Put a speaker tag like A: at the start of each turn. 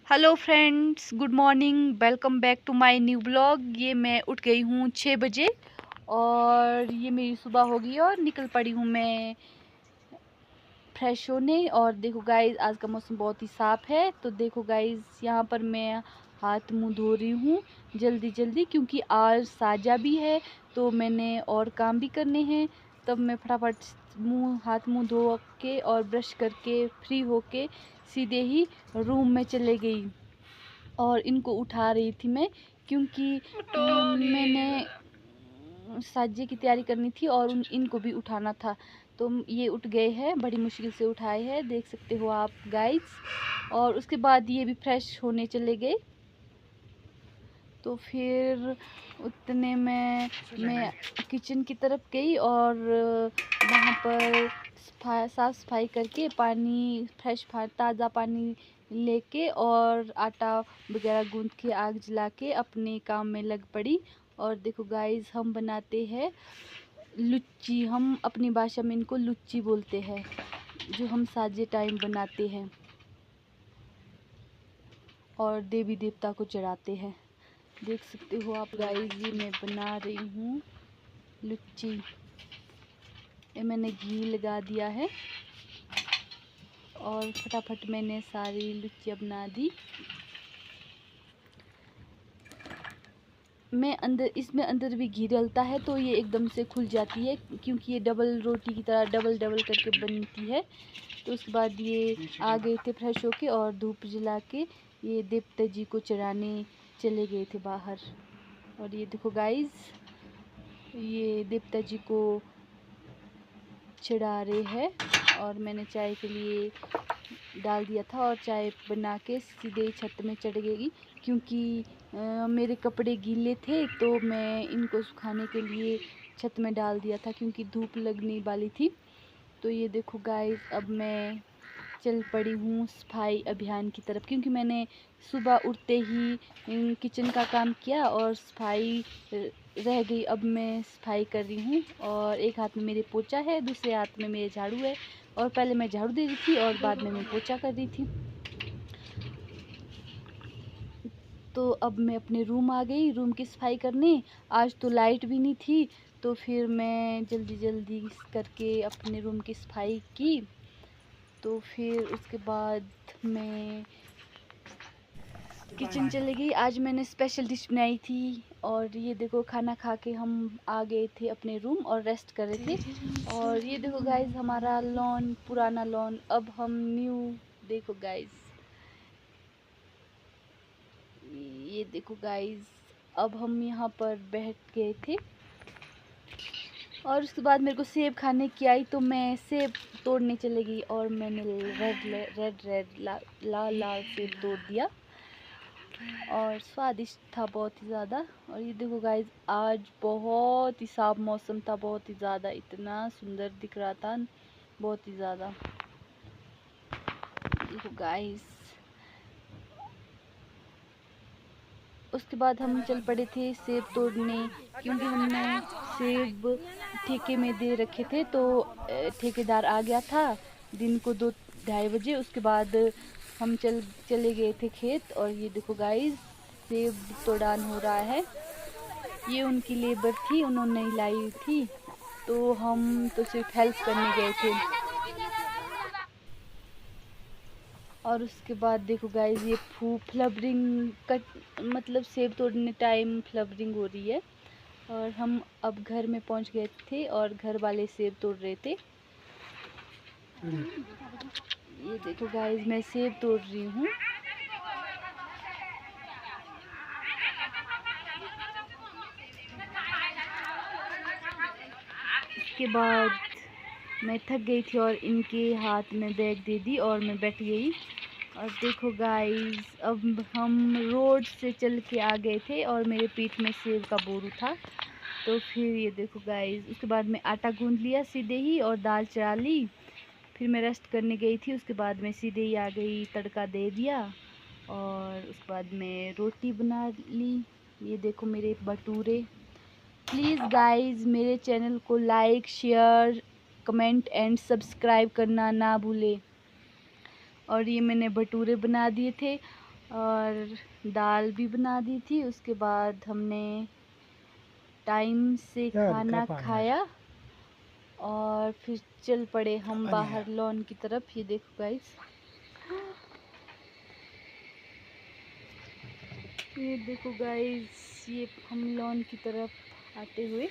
A: Hello friends, good morning. Welcome back to my new blog. ये मैं उठ गई हूँ 6 बजे और ये मेरी सुबह हो गई और निकल पड़ी हूँ मैं फ्रेश होने। और देखो गाइस, आज का मौसम बहुत ही साफ़ है। तो देखो गाइस, यहाँ पर मैं हाथ मुंह धो रही हूँ जल्दी जल्दी, क्योंकि आज साजा भी है तो मैंने और काम भी करने हैं। तब मैं फटाफट हाथ मुंह धो के और ब्रश करके फ्री होके सीधे ही रूम में चले गई और इनको उठा रही थी मैं, क्योंकि मैंने साजे की तैयारी करनी थी और इनको भी उठाना था। तो ये उठ गए हैं, बड़ी मुश्किल से उठाए हैं, देख सकते हो आप गाइस। और उसके बाद ये भी फ्रेश होने चले गए। तो फिर उतने में मैं किचन की तरफ गई और वहाँ पर साफ़ सफाई करके पानी फ्रेश ताज़ा पानी लेके और आटा वगैरह गूंद के आग जला के अपने काम में लग पड़ी। और देखो गाइस, हम बनाते हैं लुच्ची। हम अपनी भाषा में इनको लुच्ची बोलते हैं, जो हम साजे टाइम बनाते हैं और देवी देवता को चढ़ाते हैं। देख सकते हो आप गाइस, ये मैं बना रही हूँ लुच्ची। ये मैंने घी लगा दिया है और फटाफट मैंने सारी लुच्चियाँ बना दी। इसमें अंदर भी घी डलता है तो ये एकदम से खुल जाती है, क्योंकि ये डबल रोटी की तरह डबल डबल करके बनती है। तो उसके बाद ये आ गए थे फ्रेश होके और धूप जला के ये देवता जी को चढ़ाने चले गए थे बाहर। और ये देखो गाइस, ये देवता जी को चढ़ा रहे हैं और मैंने चाय के लिए डाल दिया था और चाय बना के सीधे छत में चढ़ गई, क्योंकि मेरे कपड़े गीले थे तो मैं इनको सुखाने के लिए छत में डाल दिया था, क्योंकि धूप लगने वाली थी। तो ये देखो गाइस, अब मैं चल पड़ी हूँ सफाई अभियान की तरफ, क्योंकि मैंने सुबह उठते ही किचन का काम किया और सफाई रह गई। अब मैं सफाई कर रही हूँ और एक हाथ में मेरे पोछा है, दूसरे हाथ में मेरे झाड़ू है। और पहले मैं झाड़ू दे रही थी और बाद में मैं पोछा कर रही थी। तो अब मैं अपने रूम आ गई, रूम की सफाई करने। आज तो लाइट भी नहीं थी, तो फिर मैं जल्दी जल्दी करके अपने रूम की सफाई की। तो फिर उसके बाद मैं किचन चली गई। आज मैंने स्पेशल डिश बनाई थी और ये देखो, खाना खा के हम आ गए थे अपने रूम और रेस्ट कर रहे थे। और ये देखो गाइस, हमारा लॉन, पुराना लॉन, अब हम न्यू, देखो गाइस, ये देखो गाइस, अब हम यहाँ पर बैठ गए थे। और उसके बाद मेरे को सेब खाने की आई तो मैं सेब तोड़ने चले गई और मैंने रेड लाल लाल सेब तोड़ दिया और स्वादिष्ट था बहुत ही ज़्यादा। और ये देखो गाइस, आज बहुत ही साफ मौसम था, बहुत ही ज़्यादा, इतना सुंदर दिख रहा था, बहुत ही ज़्यादा। देखो गाइस, उसके बाद हम चल पड़े थे सेब तोड़ने, क्योंकि हमने सेब ठेके में दे रखे थे। तो ठेकेदार आ गया था दिन को 2-2:30 बजे। उसके बाद हम चले गए थे खेत। और ये देखो गाइस, सेब तोड़ान हो रहा है। ये उनकी लेबर थी, उन्होंने लाई थी, तो हम तो सिर्फ हेल्प करने गए थे। और उसके बाद देखो गाइस, ये फ्लबरिंग का मतलब सेब तोड़ने टाइम फ्लबरिंग हो रही है। और हम अब घर में पहुंच गए थे और घर वाले सेब तोड़ रहे थे। ये देखो गाइस, मैं सेब तोड़ रही हूँ। इसके बाद मैं थक गई थी और इनके हाथ में बैग दे दी और मैं बैठ गई। और देखो गाइस, अब हम रोड से चल के आ गए थे और मेरे पीठ में सेब का बोरू था। तो फिर ये देखो गाइस, उसके बाद मैं आटा गूंद लिया सीधे ही और दाल चढ़ा ली। फिर मैं रेस्ट करने गई थी, उसके बाद मैं सीधे ही आ गई, तड़का दे दिया और उसके बाद मैं रोटी बना ली। ये देखो मेरे भटूरे। प्लीज़ गाइस, मेरे चैनल को like, share, comment and subscribe करना ना भूलें। और ये मैंने भटूरे बना दिए थे और दाल भी बना दी थी। उसके बाद हमने टाइम से खाना खाया और फिर चल पड़े हम बाहर लॉन की तरफ। ये देखो गाइस, ये देखो गाइस, ये हम लॉन की तरफ आते हुए